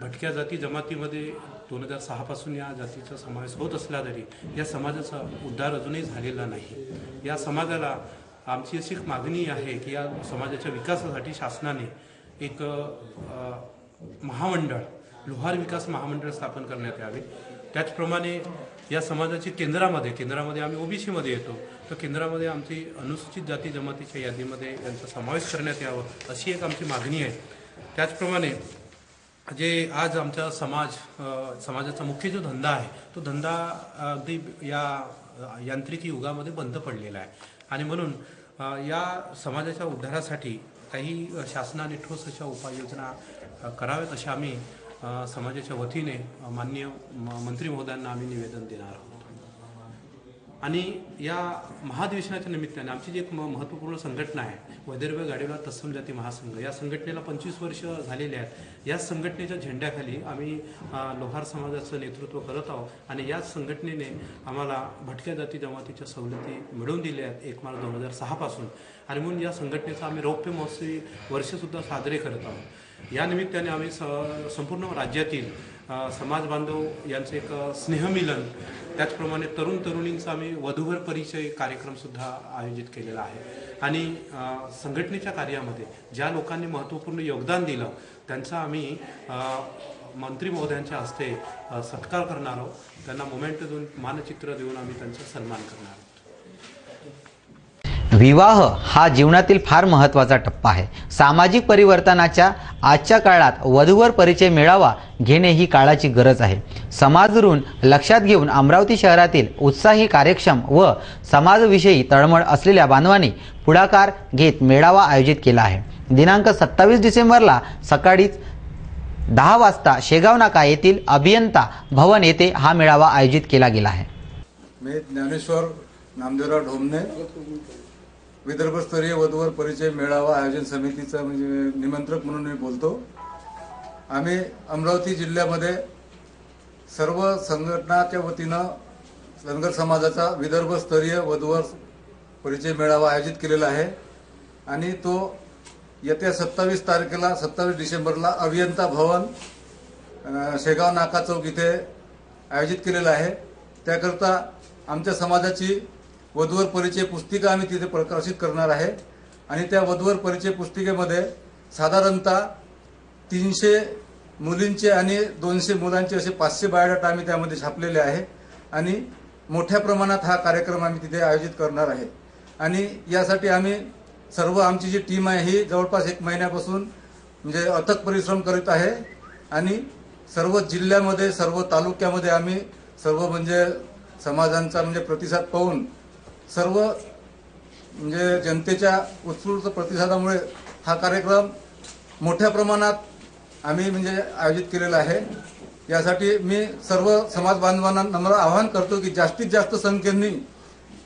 भटक्या जाती जमातीमध्ये 2006 पासून या जातीचा समावेश होत असला तरी या समाजाचा उद्धार अजूनही झालेला नाही। या समाजाला आमची अशी मागणी आहे की या समाजाच्या विकासासाठी शासनाने एक महामंडळ, लोहार विकास महामंडळ स्थापन करण्यात यावे। त्याचप्रमाणे या समाजाची केंद्रामध्ये आम्ही OBC मध्ये येतो, तर केंद्रामध्ये आमची अनुसूचित जाती जमातीच्या यादीमध्ये यांचा समावेश करण्यात यावा अशी एक आमची मागणी आहे। त्याचप्रमाणे जे आज आमचा समाजाचा मुख्य जो धंदा आहे तो धंदा अगदी या यांत्रिकी युगामध्ये बंद पडलेला आहे आणि म्हणून या समाजाच्या उद्धारासाठी काही शासनाने ठोस अशा उपाययोजना कराव्यात अशा आम्ही समाजाच्या वतीने माननीय मंत्री महोदयांना आम्ही निवेदन देणार आहोत। आणि या महाधिवेशनाच्या निमित्ताने आमची जी एक महत्त्वपूर्ण संघटना आहे वैदर्भ्य गाडीवाला तत्सम जाती महासंघ, या संघटनेला 25 वर्ष झालेली आहेत. या संघटनेच्या झेंड्याखाली आम्ही लोहार समाजाचं नेतृत्व करत आहोत आणि याच संघटनेने आम्हाला भटक्या जाती जमातीच्या सवलती मिळवून दिल्या आहेत 1 मार्च 2006 पासून. आणि म्हणून या संघटनेचा आम्ही रौप्य महोत्सवी वर्षसुद्धा साजरे करत आहोत. या निमित्ताने आम्ही संपूर्ण राज्यातील समाज बांधव यांचं एक स्नेहमिलन, त्याचप्रमाणे तरुण तरुणींचा आम्ही वधूवर परिचय कार्यक्रमसुद्धा आयोजित केलेला आहे. आणि संघटनेच्या कार्यामध्ये ज्या लोकांनी महत्त्वपूर्ण योगदान दिलं त्यांचा आम्ही मंत्री महोदयांच्या हस्ते सत्कार करणार आहोत. त्यांना मोमेंट देऊन मानचित्र देऊन आम्ही त्यांचा सन्मान करणार आहोत. विवाह हा जीवनातील फार महत्त्वाचा टप्पा आहे. सामाजिक परिवर्तनाच्या आजच्या काळात वधूवर परिचय मेळावा घेणे ही काळाची गरज आहे. समाज ऋण लक्षात घेऊन अमरावती शहरातील उत्साही, कार्यक्षम व समाजविषयी तळमळ असलेल्या बांधवांनी पुढाकार घेत मेळावा आयोजित केला आहे. दिनांक 27 डिसेंबरला सकाळी 10 वाजता शेगाव नाका येथील अभियंता भवन येथे हा मेळावा आयोजित केला गेला आहे. मी ज्ञानेश्वर नामदेवराव ढोमणे, विदर्भस्तरीय वधूवर परिचय मेळावा आयोजन समितीचा म्हणजे निमंत्रक म्हणून मी बोलतो. आम्ही अमरावती जिल्ह्यामध्ये सर्व संघटनाच्या वतीनं धनगर समाजाचा विदर्भस्तरीय वधूवर परिचय मेळावा आयोजित केलेला आहे आणि तो येत्या 27 तारखेला 27 डिसेंबरला अभियंता भवन शेगाव नाका चौक इथे आयोजित केलेला आहे. त्याकरता आमच्या समाजाची वधूवर परिचय पुस्तिका आम्ही तिथे प्रकाशित करणार आहे आणि त्या वधूवर परिचय पुस्तिकेमध्ये साधारणतः 300 मुलींचे आणि 200 मुलांचे असे 500 बायोडाटा आम्ही त्यामध्ये छापलेले आहे आणि मोठ्या प्रमाणात हा कार्यक्रम आम्ही तिथे आयोजित करणार आहे. आणि यासाठी आम्ही सर्व आमची जी टीम आहे ही जवळपास 1 महिन्यापासून म्हणजे अथक परिश्रम करीत आहे आणि सर्व जिल्ह्यामध्ये सर्व तालुक्यामध्ये आम्ही सर्व म्हणजे समाजांचा म्हणजे प्रतिसाद पाहून सर्व म्हणजे जनतेच्या उत्स्फूर्त प्रतिसादामुळे हा कार्यक्रम मोठ्या प्रमाणात आम्ही म्हणजे आयोजित केलेला आहे. यासाठी मी सर्व समाज बांधवांना नम्र आवाहन करतो की जास्तीत जास्त संख्येने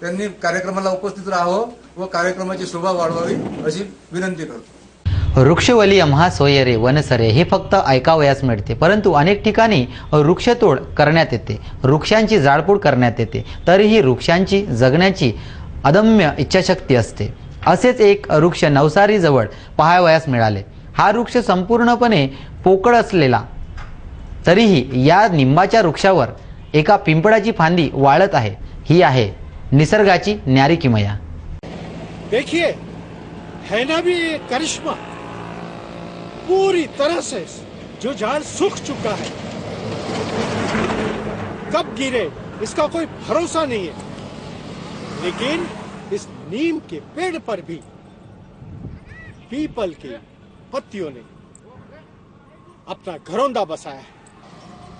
त्यांनी कार्यक्रमाला उपस्थित राहावं व कार्यक्रमाची शोभा वाढवावी अशी विनंती करतो. वृक्षवलियम हा सोयरे वनसरे हे फक्त ऐकावयास मिळते, परंतु अनेक ठिकाणी वृक्षतोड करण्यात येते, वृक्षांची जाळपोळ करण्यात येते. तरीही वृक्षांची जगण्याची अदम्य इच्छाशक्ती असते. असेच एक वृक्ष नवसारी जवळ पाहावयास मिळाले. हा वृक्ष संपूर्णपणे पोकळ असलेला तरीही या निंबाच्या वृक्षावर एका पिंपळाची फांदी वाळत आहे. ही आहे निसर्गाची न्यारी किमया. देखिए है ना भी ये करिश्मा, पूरी तरह से जो झाड़ सूख चुका है, कब गिरे इसका कोई भरोसा नहीं है, लेकिन इस नीम के पेड़ पर भी पीपल की पत्तियों ने अपना घरौंदा बसाया है.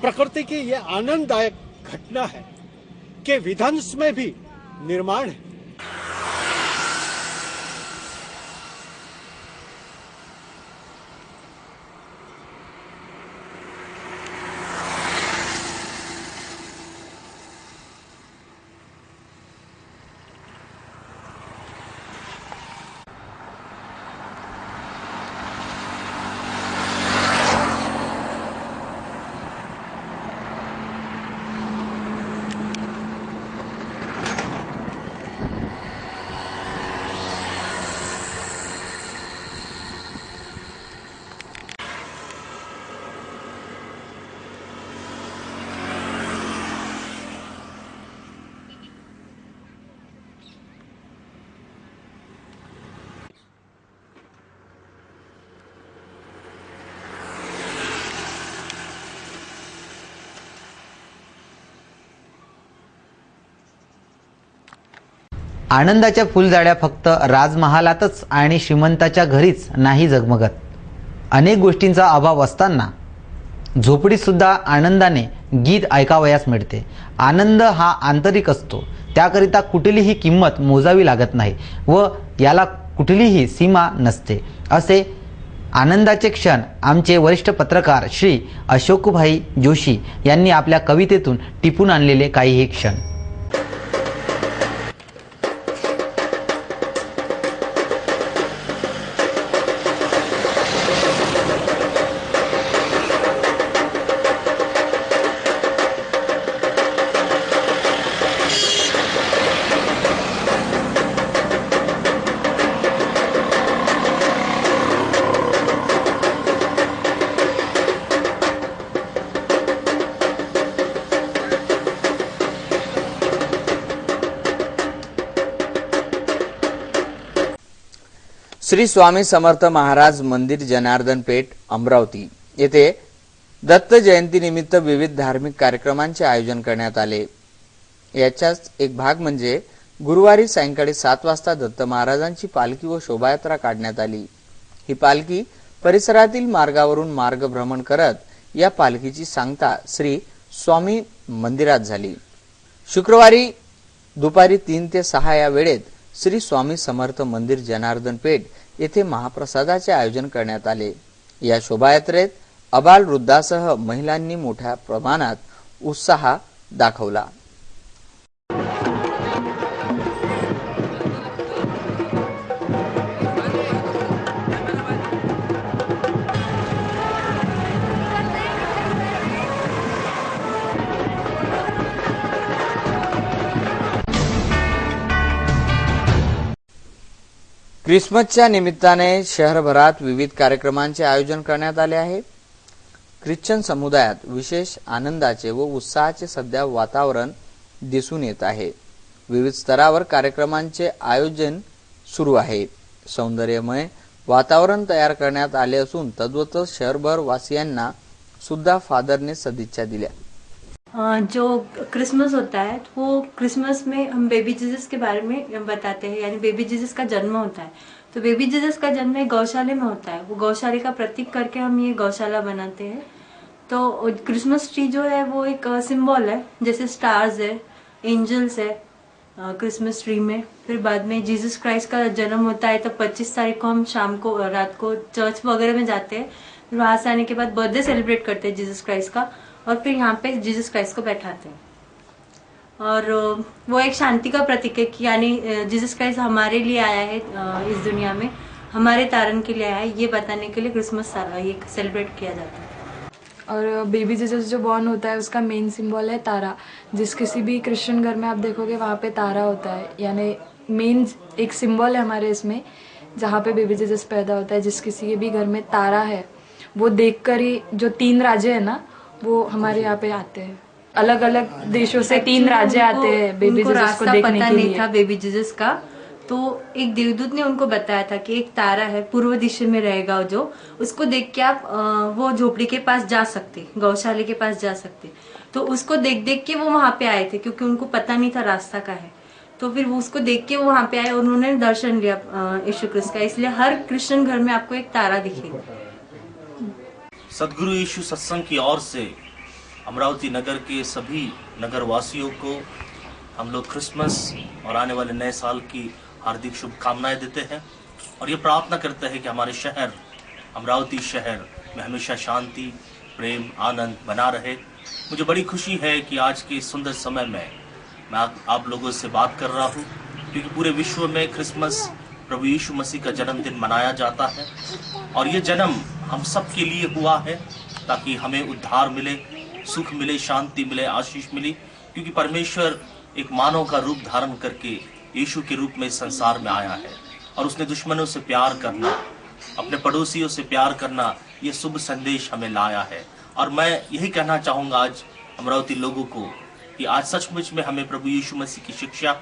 प्रकृति की यह आनंददायक घटना है कि विध्वंस में भी निर्माण है. आनंदाच्या फुलझाड्या फक्त राजमहालातच आणि श्रीमंताच्या घरीच नाही जगमगत. अनेक गोष्टींचा अभाव असताना झोपडीत सुद्धा आनंदाने गीत ऐकावयास मिळते. आनंद हा आंतरिक असतो, त्याकरिता कुठलीही किंमत मोजावी लागत नाही व याला कुठलीही सीमा नसते. असे आनंदाचे क्षण आमचे वरिष्ठ पत्रकार श्री अशोकभाई जोशी यांनी आपल्या कवितेतून टिपून आणलेले काही हे क्षण. श्री स्वामी समर्थ महाराज मंदिर जनार्दन पेठ अमरावती येथे दत्त जयंतीनिमित्त विविध धार्मिक कार्यक्रमांचे आयोजन करण्यात आले। याचाच एक भाग म्हणजे गुरुवारी सायंकाळी 7 वाजता दत्त महाराजांची पालखी व शोभायात्रा काढण्यात आली। ही पालखी परिसरातील मार्गावरून मार्गभ्रमण करत या पालखीची सांगता श्री स्वामी मंदिरात झाली। शुक्रवारी दुपारी 3 ते 6 या वेळेत श्री स्वामी समर्थ मंदिर जनार्दन पेठ येथे महाप्रसादाचे आयोजन करण्यात आले। या शोभायात्रेत अबाल वृद्धासह महिलांनी मोठ्या प्रमाणात उत्साह दाखवला। ख्रिसमसच्या निमित्ताने शहरभरात विविध कार्यक्रमांचे आयोजन करण्यात आले आहे। ख्रिश्चन समुदायात विशेष आनंदाचे व उत्साहाचे सध्या वातावरण दिसून येत आहे। विविध स्तरावर कार्यक्रमांचे आयोजन सुरू आहे। सौंदर्यमय वातावरण तयार करण्यात आले असून तद्वत शहरभर वासियांना सुद्धा फादरने सदिच्छा दिल्या। जो क्रिसमस होता है वो क्रिसमस में हम बेबी जीसस के बारे में बताते हैं, यानी बेबी जीसस का जन्म होता है। तो बेबी जीसस का जन्म एक गौशाले में होता है, वो गौशाले का प्रतीक करके हम ये गौशाला बनाते हैं। तो क्रिसमस ट्री जो है वो एक सिंबल है, जैसे स्टार्स है, एंजल्स है क्रिसमस ट्री में। फिर बाद में जीसस क्राइस्ट का जन्म होता है, तो 25 तारीख को हम शाम को रात को चर्च वगैरह में जाते हैं। वहां से आने के बाद बर्थडे सेलिब्रेट करते हैं जीसस क्राइस्ट का, और फिर यहाँ पे जीसस क्राइस्ट को बैठाते हैं। और वो एक शांति का प्रतीक है कि यानी जीसस क्राइस्ट हमारे लिए आया है, इस दुनिया में हमारे तारण के लिए आया है, ये बताने के लिए क्रिसमस ये सेलिब्रेट किया जाता है। और बेबी जीसस जो बॉर्न होता है उसका मेन सिंबल है तारा। जिस किसी भी क्रिश्चियन घर में आप देखोगे वहाँ पे तारा होता है, यानी मेन एक सिंबल है हमारे इसमें। जहाँ पे बेबी जीसस पैदा होता है, जिस किसी के भी घर में तारा है वो देखकर ही जो 3 राजे है ना वो हमारे यहाँ पे आते हैं। अलग अलग देशों से 3 राजे आते हैं बेबी जीसस को देखने के लिए। पता नहीं था बेबी जीसस का, तो एक देवदूत ने उनको बताया था कि एक तारा है पूर्व दिशा में रहेगा, जो उसको देख के आप वो झोपड़ी के पास जा सकते, गौशाले के पास जा सकते। तो उसको देख देख के वो वहां पे आए थे, क्योंकि उनको पता नहीं था रास्ता का है। तो फिर वो उसको देख के वो वहां पे आए और उन्होंने दर्शन लिया यीशु क्रिस्त का। इसलिए हर क्रिश्चियन घर में आपको एक तारा दिखेगा। सदगुरु यीशु सत्संग की ओर से अमरावती नगर के सभी नगर वासियों को हम लोग क्रिसमस और आने वाले नए साल की हार्दिक शुभकामनाएं देते हैं और ये प्रार्थना करते हैं कि हमारे शहर अमरावती शहर में हमेशा शांति, प्रेम, आनंद बना रहे। मुझे बड़ी खुशी है कि आज के सुंदर समय में मैं आप लोगों से बात कर रहा हूँ, क्योंकि पूरे विश्व में क्रिसमस प्रभु यीशु मसीह का जन्मदिन मनाया जाता है और ये जन्म हम सब के लिए हुआ है ताकि हमें उद्धार मिले, सुख मिले, शांति मिले, आशीष मिले। क्योंकि परमेश्वर एक मानव का रूप धारण करके यीशु के रूप में इस संसार में आया है और उसने दुश्मनों से प्यार करना, अपने पड़ोसियों से प्यार करना, ये शुभ संदेश हमें लाया है। और मैं यही कहना चाहूँगा आज अमरावती लोगों को कि आज सचमुच में हमें प्रभु यीशु मसीह की शिक्षा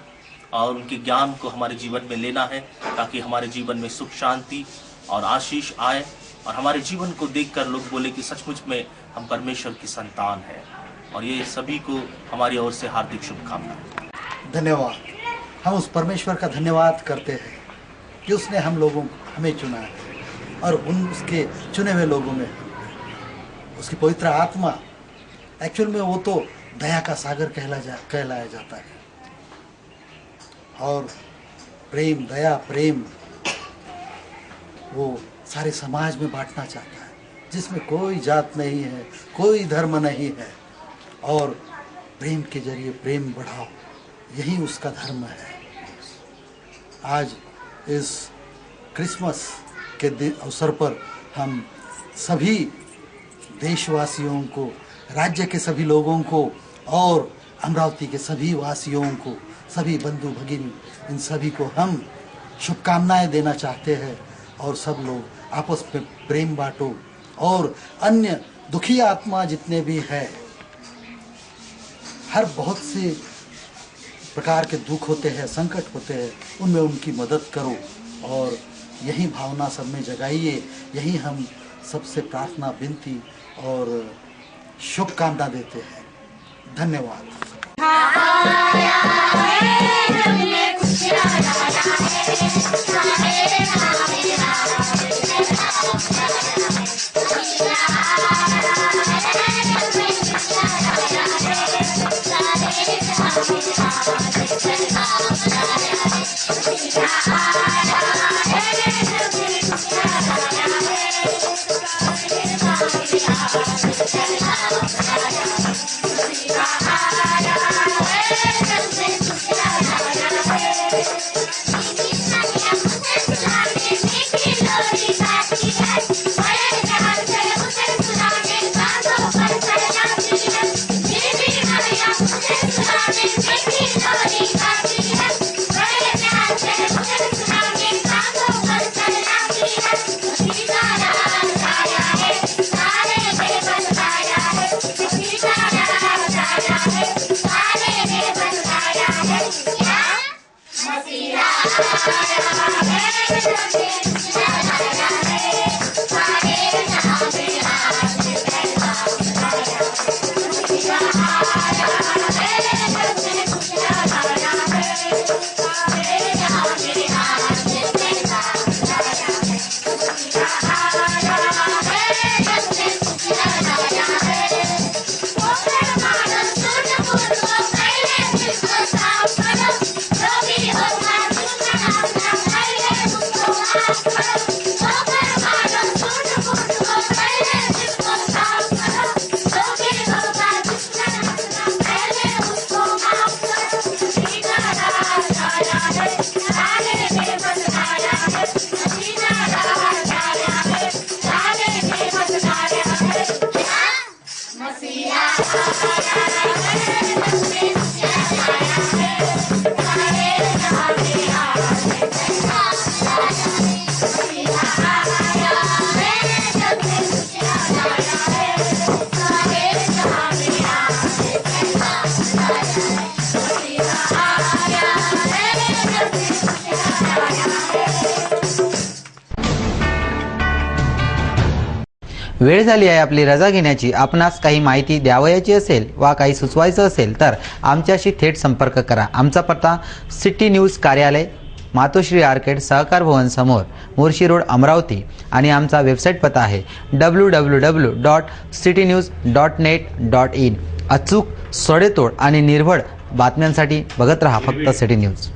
और उनके ज्ञान को हमारे जीवन में लेना है ताकि हमारे जीवन में सुख, शांति और आशीष आए और हमारे जीवन को देखकर लोग बोले कि सचमुच में हम परमेश्वर की संतान हैं। और ये सभी को हमारी ओर से हार्दिक शुभकामनाएं। धन्यवाद। हम उस परमेश्वर का धन्यवाद करते हैं कि उसने हम लोगों को हमें चुना है और उन उसके चुने हुए लोगों में उसकी पवित्र आत्मा, एक्चुअल में वो तो दया का सागर कहलाया जाता है और प्रेम, दया, प्रेम वो सारे समाज में बांटना चाहता है, जिसमें कोई जात नहीं है, कोई धर्म नहीं है और प्रेम के जरिए प्रेम बढ़ाओ, यही उसका धर्म है। आज इस क्रिसमस के अवसर पर हम सभी देशवासियों को, राज्य के सभी लोगों को और अमरावती के सभी वासियों को, सभी बंधु भगिनी, इन सभी को हम शुभकामनाएं देना चाहते हैं और सब लोग आपस में प्रेम बांटो और अन्य दुखी आत्मा जितने भी हैं, हर बहुत से प्रकार के दुख होते हैं, संकट होते हैं, उनमें उनकी मदद करो और यही भावना सब में जगाइए, यही हम सबसे प्रार्थना, विनती और शुभकामना देते हैं। धन्यवाद। वेळ झाली आहे आपली रजा घेण्याची। आपणास काही माहिती द्यावयाची असेल वा काही सुचवायचं असेल तर आमच्याशी थेट संपर्क करा। आमचा पत्ता सिटी न्यूज कार्यालय, मातोश्री आर्केड, सहकार भवन समोर, मोर्शी रोड, अमरावती आणि आमचा वेबसाईट पत्ता आहे www.citynews.net.in। अचूक, सडेतोड आणि निर्भळ बातम्यांसाठी बघत रहा फक्त सिटी न्यूज।